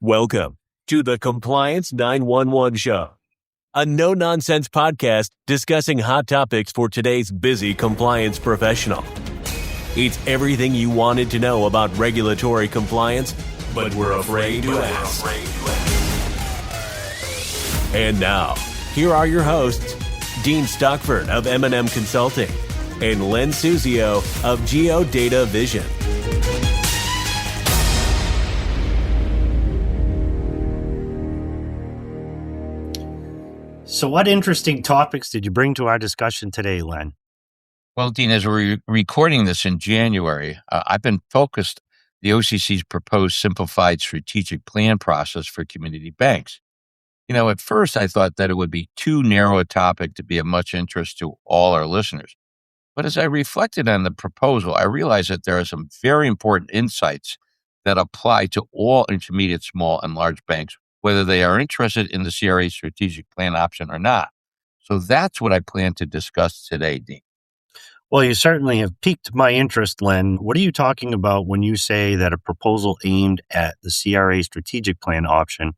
Welcome to the Compliance 911 Show, a no-nonsense podcast discussing hot topics for today's busy compliance professional. It's everything you wanted to know about regulatory compliance, but we're afraid to ask. And now, here are your hosts, Dean Stockford of M&M Consulting and Len Suzio of GeoData Vision. So what interesting topics did you bring to our discussion today, Len? Well, Dean, as we're recording this in January, I've been focused the OCC's proposed simplified strategic plan process for community banks. At first I thought that it would be too narrow a topic to be of much interest to all our listeners. But as I reflected on the proposal, I realized that there are some very important insights that apply to all intermediate, small, and large banks, whether they are interested in the CRA strategic plan option or not. So that's what I plan to discuss today, Dean. Well, you certainly have piqued my interest, Len. What are you talking about when you say that a proposal aimed at the CRA strategic plan option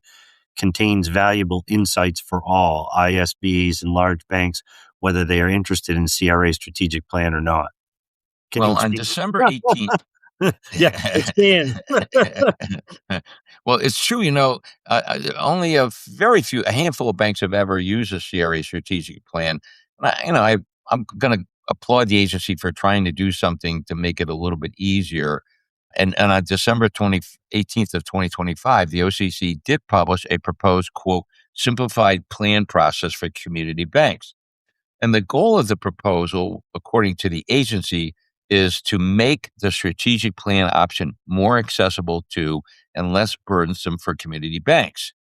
contains valuable insights for all ISBs and large banks, whether they are interested in CRA strategic plan or not? On December 18th, yeah, expand. Well, it's true, only a handful of banks have ever used a CRA strategic plan. And I'm going to applaud the agency for trying to do something to make it a little bit easier. And on December 18th of 2025, the OCC did publish a proposed, quote, simplified plan process for community banks. And the goal of the proposal, according to the agency, is to make the strategic plan option more accessible to and less burdensome for community banks.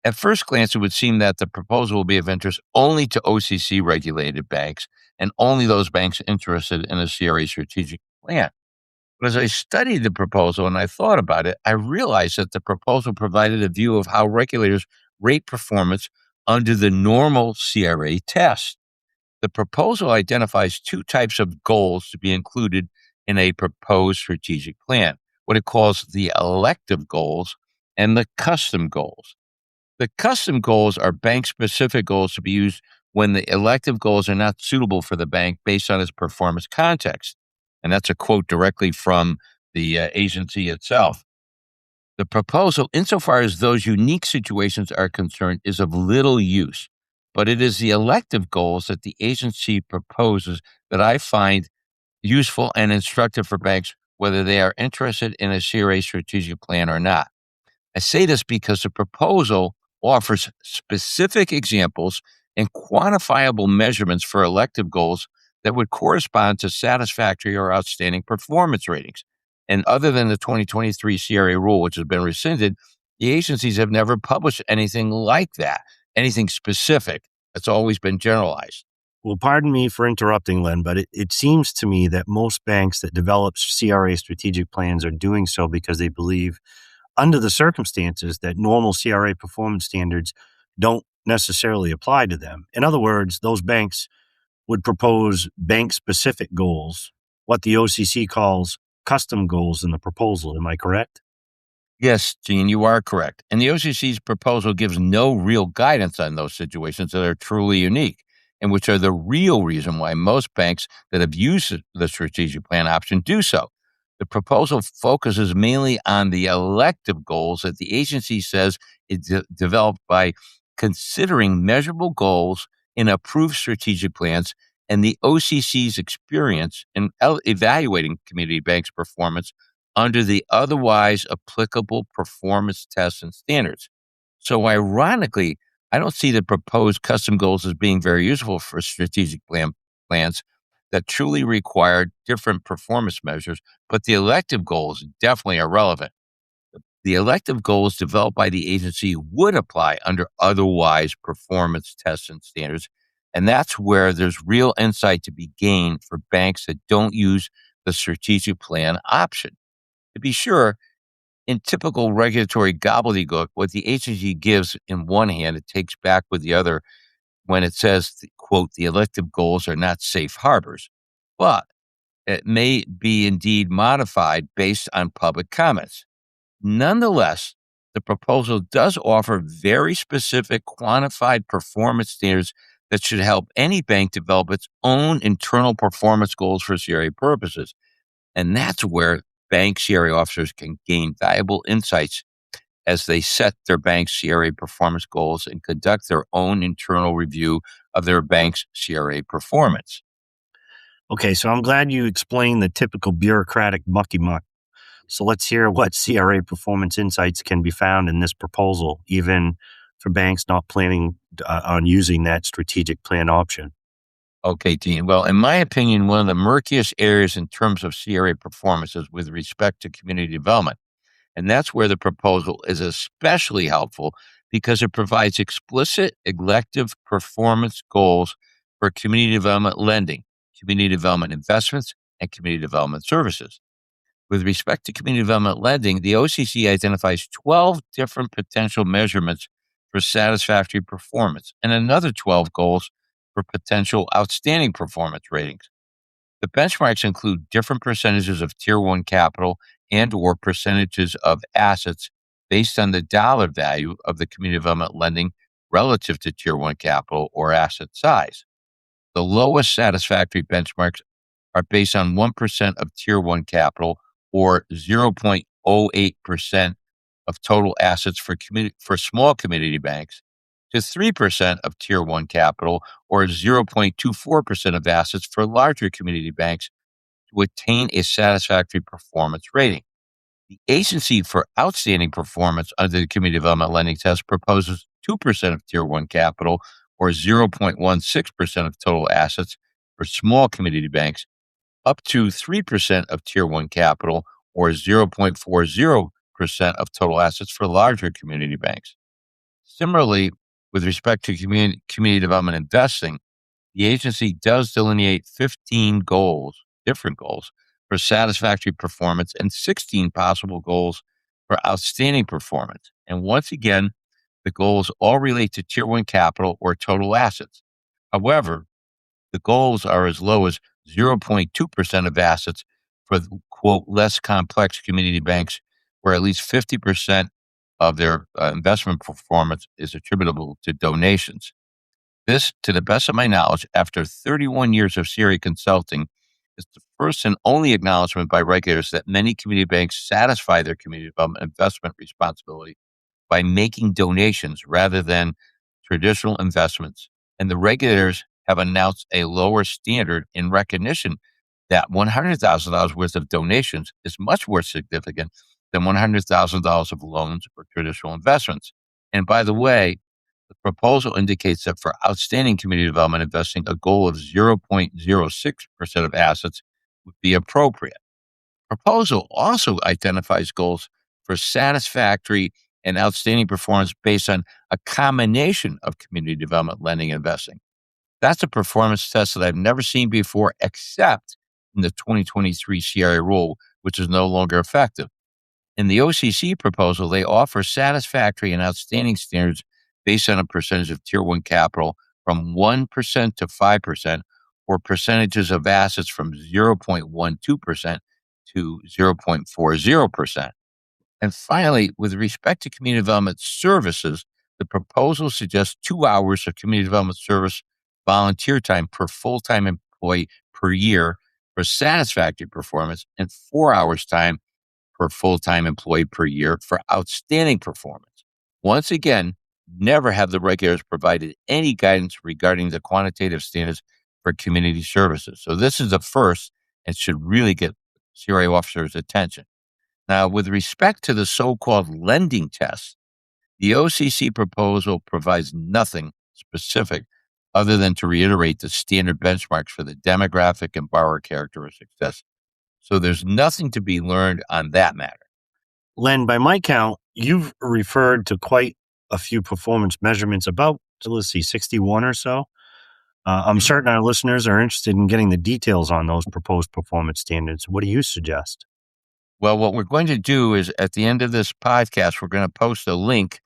At first glance, it would seem that the proposal will be of interest only to OCC-regulated banks and only those banks interested in a CRA strategic plan. But as I studied the proposal and I thought about it, I realized that the proposal provided a view of how regulators rate performance under the normal CRA test. The proposal identifies two types of goals to be included in a proposed strategic plan, what it calls the elective goals and the custom goals. The custom goals are bank-specific goals to be used when the elective goals are not suitable for the bank based on its performance context. And that's a quote directly from the agency itself. The proposal, insofar as those unique situations are concerned, is of little use. But it is the elective goals that the agency proposes that I find useful and instructive for banks, whether they are interested in a CRA strategic plan or not. I say this because the proposal offers specific examples and quantifiable measurements for elective goals that would correspond to satisfactory or outstanding performance ratings. And other than the 2023 CRA rule, which has been rescinded, the agencies have never published anything like that. Anything specific. It's always been generalized. Well, pardon me for interrupting, Len, but it seems to me that most banks that develop CRA strategic plans are doing so because they believe, under the circumstances, that normal CRA performance standards don't necessarily apply to them. In other words, those banks would propose bank-specific goals, what the OCC calls custom goals in the proposal. Am I correct? Yes, Gene, you are correct. And the OCC's proposal gives no real guidance on those situations that are truly unique, and which are the real reason why most banks that have used the strategic plan option do so. The proposal focuses mainly on the elective goals that the agency says is developed by considering measurable goals in approved strategic plans and the OCC's experience in evaluating community banks' performance under the otherwise applicable performance tests and standards. So ironically, I don't see the proposed custom goals as being very useful for strategic plans that truly require different performance measures, but the elective goals definitely are relevant. The elective goals developed by the agency would apply under otherwise performance tests and standards, and that's where there's real insight to be gained for banks that don't use the strategic plan option. To be sure, in typical regulatory gobbledygook, what the agency gives in one hand, it takes back with the other when it says, quote, the elective goals are not safe harbors. But it may be indeed modified based on public comments. Nonetheless, the proposal does offer very specific quantified performance standards that should help any bank develop its own internal performance goals for CRA purposes. And that's where bank CRA officers can gain valuable insights as they set their bank's CRA performance goals and conduct their own internal review of their bank's CRA performance. Okay, so I'm glad you explained the typical bureaucratic mucky muck. So let's hear what CRA performance insights can be found in this proposal, even for banks not planning on using that strategic plan option. Okay, Dean. Well, in my opinion, one of the murkiest areas in terms of CRA performance is with respect to community development. And that's where the proposal is especially helpful because it provides explicit elective performance goals for community development lending, community development investments, and community development services. With respect to community development lending, the OCC identifies 12 different potential measurements for satisfactory performance and another 12 goals for potential outstanding performance ratings. The benchmarks include different percentages of Tier 1 capital and or percentages of assets based on the dollar value of the community development lending relative to Tier 1 capital or asset size. The lowest satisfactory benchmarks are based on 1% of Tier 1 capital or 0.08% of total assets for small community banks to 3% of Tier 1 capital or 0.24% of assets for larger community banks to attain a satisfactory performance rating. The Agency for Outstanding Performance under the Community Development Lending Test proposes 2% of Tier 1 capital or 0.16% of total assets for small community banks up to 3% of Tier 1 capital or 0.40% of total assets for larger community banks. Similarly, with respect to community development investing, the agency does delineate 15 goals, different goals, for satisfactory performance and 16 possible goals for outstanding performance. And once again, the goals all relate to Tier 1 capital or total assets. However, the goals are as low as 0.2% of assets for, quote, less complex community banks where at least 50% of their investment performance is attributable to donations. This, to the best of my knowledge, after 31 years of CRA consulting, is the first and only acknowledgement by regulators that many community banks satisfy their community development investment responsibility by making donations rather than traditional investments. And the regulators have announced a lower standard in recognition that $100,000 worth of donations is much more significant than $100,000 of loans or traditional investments. And by the way, the proposal indicates that for outstanding community development investing, a goal of 0.06% of assets would be appropriate. Proposal also identifies goals for satisfactory and outstanding performance based on a combination of community development lending and investing. That's a performance test that I've never seen before, except in the 2023 CRA rule, which is no longer effective. In the OCC proposal, they offer satisfactory and outstanding standards based on a percentage of Tier 1 capital from 1% to 5%, or percentages of assets from 0.12% to 0.40%. And finally, with respect to community development services, the proposal suggests 2 hours of community development service volunteer time per full-time employee per year for satisfactory performance and 4 hours time per full-time employee per year for outstanding performance. Once again, never have the regulators provided any guidance regarding the quantitative standards for community services. So this is the first and should really get CRA officers' attention. Now, with respect to the so-called lending test, the OCC proposal provides nothing specific other than to reiterate the standard benchmarks for the demographic and borrower characteristics test. So there's nothing to be learned on that matter. Len, by my count, you've referred to quite a few performance measurements, about, let's see, 61 or so. I'm certain our listeners are interested in getting the details on those proposed performance standards. What do you suggest? Well, what we're going to do is at the end of this podcast, we're going to post a link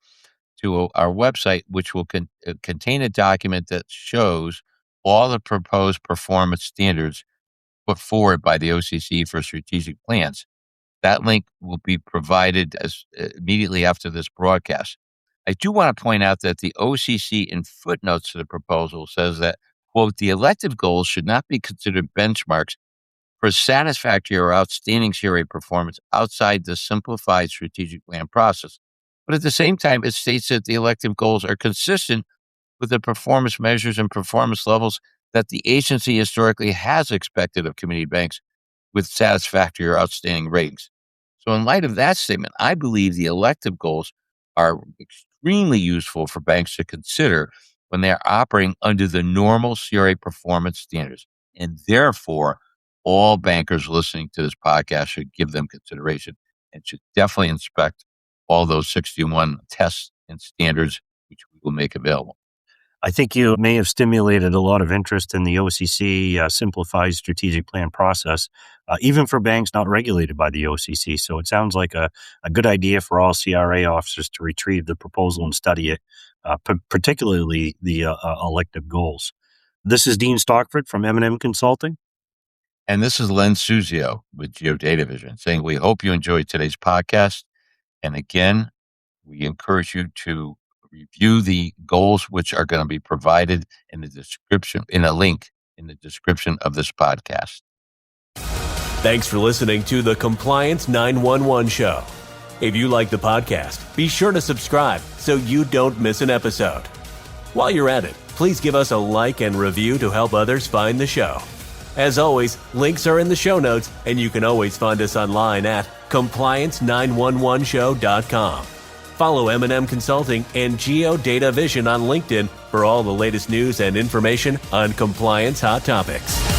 to our website, which will contain a document that shows all the proposed performance standards put forward by the OCC for strategic plans. That link will be provided immediately after this broadcast. I do want to point out that the OCC in footnotes to the proposal says that, quote, the elective goals should not be considered benchmarks for satisfactory or outstanding CRA performance outside the simplified strategic plan process. But at the same time, it states that the elective goals are consistent with the performance measures and performance levels that the agency historically has expected of community banks with satisfactory or outstanding ratings. So in light of that statement, I believe the elective goals are extremely useful for banks to consider when they are operating under the normal CRA performance standards. And therefore, all bankers listening to this podcast should give them consideration and should definitely inspect all those 61 tests and standards which we will make available. I think you may have stimulated a lot of interest in the OCC simplified strategic plan process, even for banks not regulated by the OCC. So it sounds like a good idea for all CRA officers to retrieve the proposal and study it, particularly the elective goals. This is Dean Stockford from M&M Consulting. And this is Len Suzio with Geodata Vision saying we hope you enjoyed today's podcast. And again, we encourage you to review the goals which are going to be provided in the description, in a link in the description of this podcast. Thanks for listening to the Compliance 911 Show. If you like the podcast, be sure to subscribe so you don't miss an episode. While you're at it, please give us a like and review to help others find the show. As always, links are in the show notes, and you can always find us online at compliance911show.com. Follow M&M Consulting and Geodata Vision on LinkedIn for all the latest news and information on compliance hot topics.